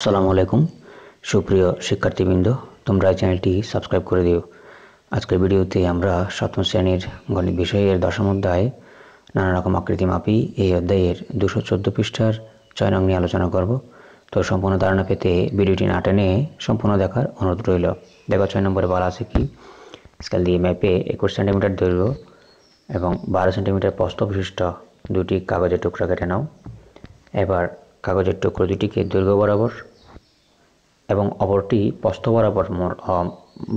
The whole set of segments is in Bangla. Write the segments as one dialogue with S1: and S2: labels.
S1: আসসালামু আলাইকুম সুপ্রিয় শিক্ষার্থীবৃন্দ, তোমরা চ্যানেলটি সাবস্ক্রাইব করে দিও। আজকের ভিডিওতে আমরা সপ্তম শ্রেণীর গণিত বিষয়ের দশম অধ্যায় নানা রকম আকৃতি মাপি এই অধ্যায়ের 214 পৃষ্ঠার 6 নং নিয়ে আলোচনা করব। তো সম্পূর্ণ ধারণা পেতে ভিডিওটি না টেনে সম্পূর্ণ দেখার অনুরোধ রইল। দেখো 6 নম্বরে বলা আছে কি, স্কেল দিয়ে ম্যাপে 21 সেন্টিমিটার দৈর্ঘ্য এবং 12 সেন্টিমিটার প্রস্থ বিশিষ্ট দুটি কাগজের টুকরা কেটে নাও। এবার কাগজের টুকরো দুটিকে দৈর্ঘ্য বরাবর এবং অপরটি প্রস্থ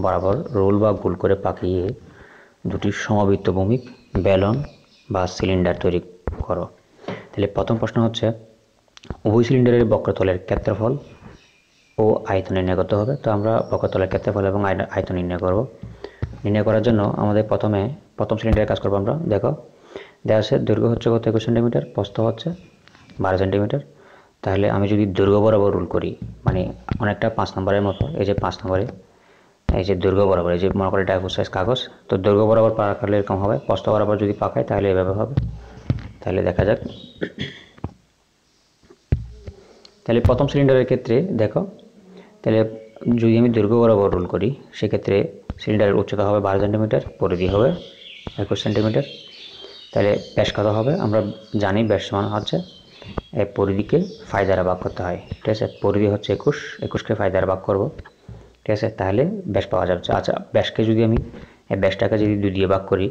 S1: বরাবর রোল বা গোল করে পাকিয়ে দুটি সমবৃত্ত ভূমিক বেলন বা সিলিন্ডার তৈরি করো। তাহলে প্রথম প্রশ্ন হচ্ছে, উভয় সিলিন্ডারের বক্রতলের ক্ষেত্রফল ও আয়তন নির্ণয় করতে হবে। তো আমরা বক্রতলের ক্ষেত্রফল এবং আয়তন নির্ণয় করব। নির্ণয় করার জন্য আমাদের প্রথম সিলিন্ডারের কাজ করবো আমরা। দেখো দেওয়া আছে দৈর্ঘ্য হচ্ছে কত 21 সেন্টিমিটার, প্রস্থ হচ্ছে 12 সেন্টিমিটার। তাহলে আমি যদি দৈর্ঘ্য বরাবর রুল করি, মানে অনেকটা 5 নম্বরের মতো, এই যে 5 নম্বরে এই যে দৈর্ঘ্য বরাবর, এই যে মনে করে এটা সাইজ কাগজ, তো দৈর্ঘ্য বরাবর পাকালে এরকম হবে, প্রস্থ বরাবর যদি পাকাই তাহলে এভাবে হবে। তাহলে দেখা যাক। তাহলে প্রথম সিলিন্ডারের ক্ষেত্রে দেখো, তাহলে যদি আমি দৈর্ঘ্য বরাবর রুল করি সেক্ষেত্রে সিলিন্ডারের উচ্চতা হবে 12 সেন্টিমিটার, পরিধি হবে 21 সেন্টিমিটার। তাহলে ব্যাস কত হবে? আমরা জানি ব্যাস সমান হচ্ছে পরিধিকে ফাই দ্বারা ভাগ করতে হয়, ঠিক আছে। পরিধি হচ্ছে 21কে ফাই দ্বারা ভাগ করব, ঠিক আছে। তাহলে ব্যাস পাওয়া যাচ্ছে। আচ্ছা, ব্যাসকে যদি আমি ব্যাসটাকে যদি 2 দিয়ে ভাগ করি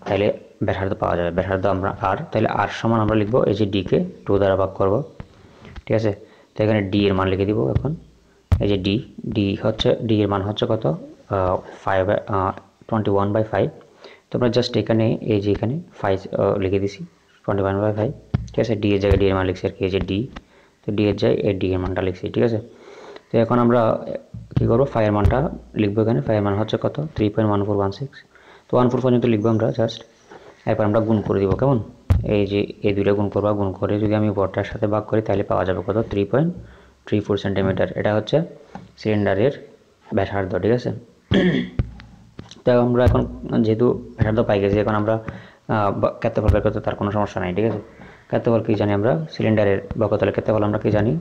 S1: তাহলে ব্যাসার্ধ পাওয়া যাবে। ব্যাসার্ধ আমরা আর, তাহলে আর সমান আমরা লিখবো এই যে ডিকে 2 দ্বারা ভাগ করব, ঠিক আছে। তো এখানে ডি এর মান লিখে দিব। এখন এই যে ডি এর মান হচ্ছে কত? 21/5। তোমরা জাস্ট এখানে এই যে এখানে 5 লিখে দিছি, 21/5, ঠিক আছে। ডি এর জায়গায় ডি এর মান লিখছি আর কি, এই যে ডি, তো ডি এর জায়গায় এই ডি এর মানটা লিখছি, ঠিক আছে। তো এখন আমরা কী করবো, ফাইয়ের মানটা লিখবো এখানে। ফাইয়ের মান হচ্ছে কত? 3.1416। তো 14 পর্যন্ত লিখবো আমরা জাস্ট। এরপর আমরা গুণ করে দিব, কেমন? এই যে এই দুইটা গুণ করবো, গুণ করে যদি আমি বড়টার সাথে ভাগ করি তাহলে পাওয়া যাবে কত? 3.34 সেন্টিমিটার। এটা হচ্ছে সিলিন্ডারের ব্যাসার্ধ, ঠিক আছে। তো আমরা এখন যেহেতু ব্যাসার্ধ পাই গেছি, এখন আমরা ক্ষেত্রফল বের করতে তার কোনো সমস্যা নাই, ঠিক আছে। ক্ষেত্রফল কী জানি আমরা? সিলিন্ডারের বক্রতলের ক্ষেত্রফল আমরা কী জানি?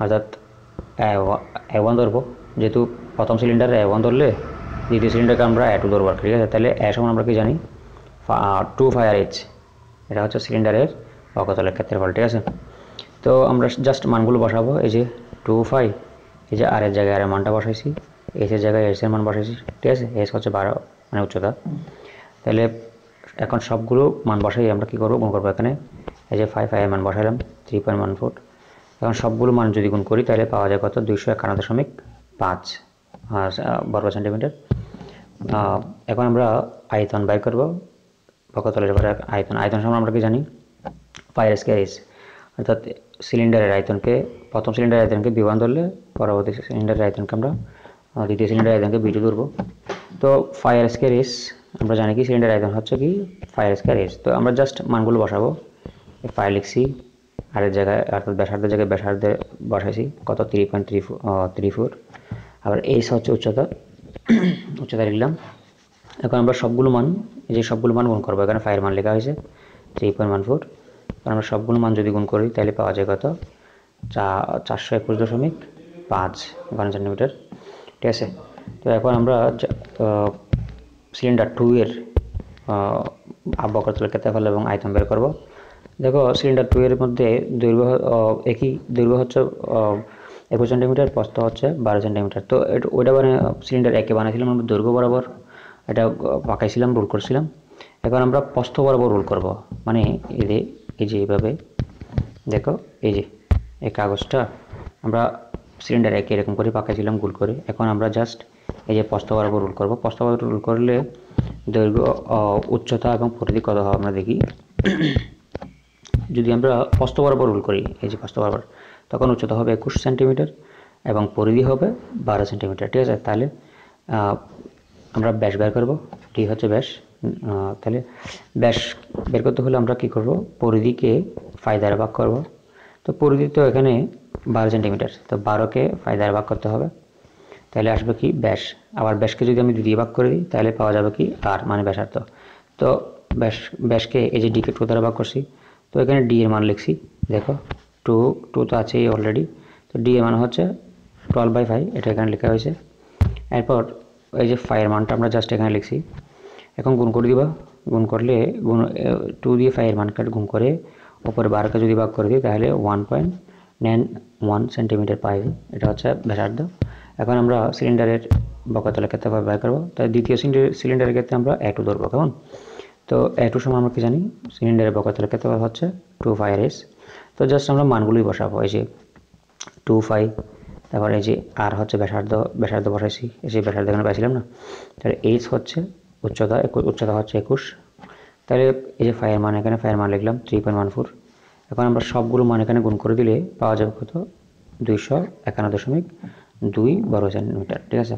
S1: অর্থাৎ A1 ধরবো, যেহেতু প্রথম সিলিন্ডারে A1 ধরলে দ্বিতীয় সিলিন্ডারকে আমরা A2 ধরবো, ঠিক আছে। তাহলে A সমান আমরা কি জানি? 2πr/h। এটা হচ্ছে সিলিন্ডারের বক্রতলের ক্ষেত্রফল, ঠিক আছে। তো আমরা জাস্ট মানগুলো বসাবো। এই যে 2π, এই যে আর এর জায়গায় আর এর মানটা বসাইছি, এস এর জায়গায় এস এর মান বসাইছি, ঠিক আছে। এস হচ্ছে 12 মানে উচ্চতা। তাহলে এখন সবগুলো মান বসাই আমরা কী করবো? গুণ করবো। এখানে এই যে 5 এর মান বসাইলাম 3.14। এখন সবগুলো মান যদি গুণ করি তাহলে পাওয়া যায় কত? 251.5 বর্গ সেন্টিমিটার। এখন আমরা আয়তন বাইর করব বক্রতলের আয়তন সমান আমরা কি জানি? πr²h। অর্থাৎ সিলিন্ডারের আয়তনকে, প্রথম সিলিন্ডারের আয়তনকে B1 ধরলে পরবর্তী সিলিন্ডারের আয়তনকে আমরা দ্বিতীয় সিলিন্ডারের আয়তনকে B2 ধরবো। তো πr²h আমরা জানি কি সিলিন্ডারের আয়তন হচ্ছে কি πr²h। তো আমরা জাস্ট মানগুলো বসাবো। পাই লিখছি, আর এর জায়গায় অর্থাৎ ব্যাসার্ধের জায়গায় ব্যাসার্ধে বসাইছি কত? 3.34। আবার এইচ হচ্ছে উচ্চতা লিখলাম। এখন আমরা সবগুলো মান, এই যে সবগুলো মান গুণ করবো। এখানে ফাইয়ের মান লেখা হয়েছে 3.14। আমরা সবগুলো মান যদি গুণ করি তাহলে পাওয়া যায় কত? 421.5 ঘন সেন্টিমিটার, ঠিক আছে। তো এখন আমরা সিলিন্ডার 2 এর বক্রতলের ক্ষেত্রফল এবং আয়তন বের করব। দেখো সিলিন্ডার 2 এর মধ্যে দৈর্ঘ্য একই, দৈর্ঘ্য হচ্ছে 21 সেন্টিমিটার, প্রস্থ হচ্ছে 12 সেন্টিমিটার। তো ওইটা মানে সিলিন্ডার একে বানাইছিলাম আমরা দৈর্ঘ্য বরাবর, এটা পাকাইছিলাম, রোল করছিলাম। এখন আমরা প্রস্থ বরাবর রোল করব, মানে এই যে এইভাবে দেখো, এই যে এই কাগজটা আমরা সিলিন্ডার একে এরকম করে পাকাইছিলাম গোল করে। এখন আমরা জাস্ট এই যে প্রস্থ বরাবর রোল করব। প্রস্থ বরাবর রোল করলে দৈর্ঘ্য, উচ্চতা এবং পরিধি কত হবে আমরা দেখি। যদি আমরা প্রস্থ বরাবর রোল করি, এই যে প্রস্থ বরাবর, তখন উচ্চতা হবে 21 সেন্টিমিটার এবং পরিধি হবে 12 সেন্টিমিটার, ঠিক আছে। তাহলে আমরা ব্যাস বের করব। ডি হচ্ছে ব্যাস। তাহলে ব্যাস বের করতে হলে আমরা কি করব? পরিধিকে ফাই দ্বারা ভাগ করব। তো পরিধি তো এখানে 12 সেন্টিমিটার, তো 12কে ফাই দ্বারা ভাগ করতে হবে, তাহলে আসবে কি? ব্যাস। আবার ব্যাসকে যদি আমি 2 দিয়ে ভাগ করে দিই তাহলে পাওয়া যাবে কি? আর মানে ব্যাসার্ধ। তো ব্যাসকে এই যে ডিকে 2 দ্বারা ভাগ করছি, তো এখানে ডি এর মান লিখছি। দেখো 2 তো আছেই অলরেডি, তো ডি এর মান হচ্ছে 12/5, এটা এখানে লেখা হয়েছে। এরপর এই যে ফাইয়ের মানটা আমরা জাস্ট এখানে লিখছি। এখন গুণ করে দিবা, গুণ করলে 2 দিয়ে ফাইয়ের মানকে গুণ করে উপরে 12কে যদি ভাগ করে দিই তাহলে 1.91 সেন্টিমিটার পাই। এটা হচ্ছে ব্যাসার্ধ। এখন আমরা সিলিন্ডারের বক্রতলের ক্ষেত্রফল বের করব। তাই দ্বিতীয় সিলিন্ডারের ক্ষেত্রে আমরা A2 ধরবো, কেমন? তো A2 সমান আমরা কি জানি, সিলিন্ডারের বক্রতলের ক্ষেত্রফল হচ্ছে 2πr/s। তো জাস্ট আমরা মানগুলোই বসাবো, এই যে 2π, তারপর এই যে আর হচ্ছে ব্যাসার্ধ বসাইছি, এই যে ব্যাসার্ধ এখানে পাইছিলাম না। তাহলে এইচ হচ্ছে উচ্চতা হচ্ছে 21। তাহলে এই যে ফাইয়ের মান, এখানে ফাইয়ের মান লিখলাম 3.14। এখন আমরা সবগুলো মান এখানে গুণ করে দিলে পাওয়া যাবে কত, 251.2 বর্গ সেন্টিমিটার, ঠিক আছে।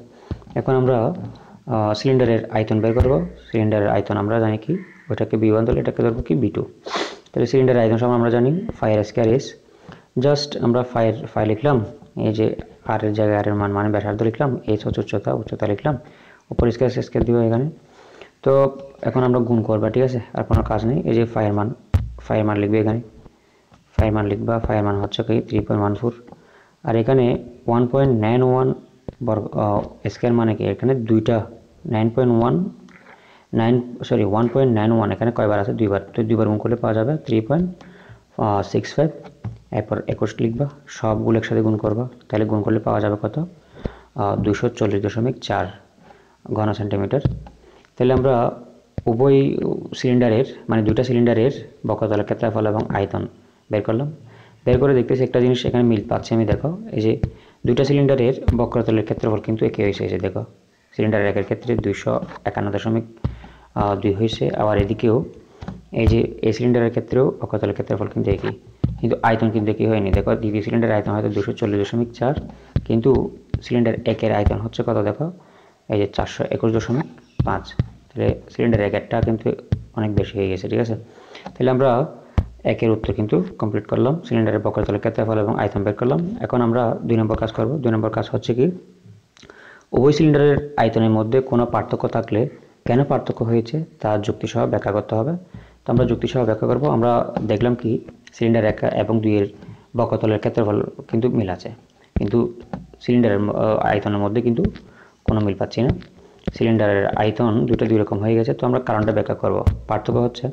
S1: এখন আমরা সিলিন্ডারের আয়তন বের করব। সিলিন্ডারের আয়তন আমরা জানি কি, ওইটাকে B1 ধরলে এটাকে ধরবো কি B2। তাহলে সিলিন্ডারের আয়তন সমান আমরা জানি πr²s। জাস্ট আমরা ফাই লিখলাম, এই যে আর এর জায়গায় আর এর মান মানে ব্যাসার্ধ লিখলাম, এইচ হচ্ছে উচ্চতা লিখলাম, উপর স্কেয়ার দিব এখানে। তো এখন আমরা গুণ করবা, ঠিক আছে, আর কোনো কাজ নেই। এই যে ফাইয়ের মান লিখবে এখানে, ফাইয়ের মান লিখবা, ফাইয়ের মান হচ্ছে কি 3.14। আর এখানে 1.91 বর্গ স্কয়ার মানে কি, এখানে দুইটা 1.91 এখানে কয়বার আছে, দুইবার। তো দুইবার গুণ করলে পাওয়া যাবে 3.65। এরপর 21 লিখবা, সবগুলো একসাথে গুণ করবা, তাহলে গুণ করলে পাওয়া যাবে কত, 240.4 ঘন সেন্টিমিটার। তাহলে আমরা উভয় সিলিন্ডারের মানে দুইটা সিলিন্ডারের বক্রতলের ক্ষেত্রফল এবং আয়তন বের করলাম। বের করে দেখতেছি একটা জিনিস এখানে মিল পাচ্ছি আমি, দেখো এই যে দুইটা সিলিন্ডারের বক্রতলের ক্ষেত্রফল কিন্তু একই হয়েছে। এই যে দেখো, সিলিন্ডার একের ক্ষেত্রে 251.2 হয়েছে, আবার এদিকেও এই যে এই সিলিন্ডারের ক্ষেত্রেও বক্রতলের ক্ষেত্রফল কিন্তু একই, কিন্তু আয়তন কিন্তু একই হয়নি। দেখো দ্বিতীয় সিলিন্ডারের আয়তন হয়তো 240.4, কিন্তু সিলিন্ডার একের আয়তন হচ্ছে কত, দেখো এই যে 421.5। তাহলে সিলিন্ডার একেরটা কিন্তু অনেক বেশি হয়ে গেছে, ঠিক আছে। তাহলে আমরা একের উত্তর কিন্তু কমপ্লিট করলাম, সিলিন্ডারের বক্রতলের ক্ষেত্রফল এবং আয়তন বের করলাম। এখন আমরা 2 নম্বর কাজ করব। 2 নম্বর কাজ হচ্ছে কি, উভয় সিলিন্ডারের আয়তনের মধ্যে কোনো পার্থক্য থাকলে কেন পার্থক্য হয়েছে তার যুক্তিসহ ব্যাখ্যা করতে হবে। তো আমরা যুক্তিসহ ব্যাখ্যা করব। আমরা দেখলাম কি, সিলিন্ডার 1 এবং 2 এর বক্রতলের ক্ষেত্রফল কিন্তু মিল আছে, কিন্তু সিলিন্ডারের আয়তনের মধ্যে কিন্তু কোনো মিল পাচ্ছি না। সিলিন্ডারের আয়তন দুটো দুই রকম হয়ে গেছে। তো আমরা কারণটা ব্যাখ্যা করব। পার্থক্য হচ্ছে,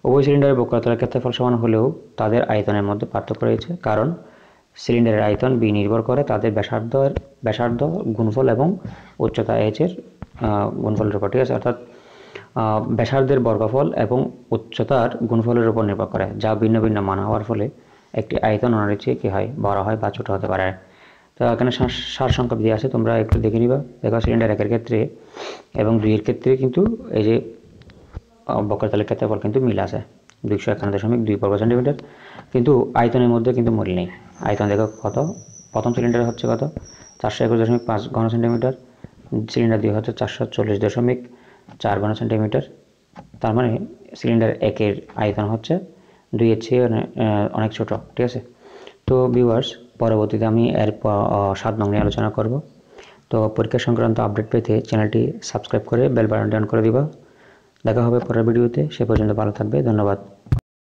S1: উভয় সিলিন্ডারের বক্রতলের ক্ষেত্রফল সমান হলেও তাদের আয়তনের মধ্যে পার্থক্য রয়েছে, কারণ সিলিন্ডারের আয়তন বি নির্ভর করে তাদের ব্যাসার্ধ গুণফল এবং উচ্চতা এইচ এর গুণফলের উপর, ঠিক আছে। অর্থাৎ ব্যাসার্ধের বর্গফল এবং উচ্চতার গুণফলের উপর নির্ভর করে, যা ভিন্ন ভিন্ন মান হওয়ার ফলে একটি আয়তন অন্যের চেয়ে কী হয়, বড় হয় বা ছোট হতে পারে। তো এখানে সার সংখ্যা দিয়ে আছে, তোমরা একটু দেখে নিবা। দেখো সিলিন্ডার 1 এর ক্ষেত্রে এবং 2 এর ক্ষেত্রে কিন্তু এই যে বক্রতলের ক্ষেত্রফল কিন্তু মিল আছে 251.2 বর্গ সেন্টিমিটার, কিন্তু আয়তনের মধ্যে কিন্তু মিল নেই। আয়তন দেখো কত, প্রথম সিলিন্ডার হচ্ছে কত 421.5 ঘন সেন্টিমিটার, সিলিন্ডার 2 হচ্ছে 440.4 ঘন সেন্টিমিটার। তার মানে সিলিন্ডার 1 এর আয়তন হচ্ছে 2 এর চেয়ে অনেক ছোট, ঠিক আছে। তো ভিউয়ার্স, পরবর্তীতে আমি এর 7 নং নিয়ে আলোচনা করব। তো পরীক্ষা সংক্রান্ত আপডেট পেতে চ্যানেলটি সাবস্ক্রাইব করে বেল বাটনটি অন করে দিবা। দেখা হবে পরের ভিডিওতে, সে পর্যন্ত ভালো থাকবে, ধন্যবাদ।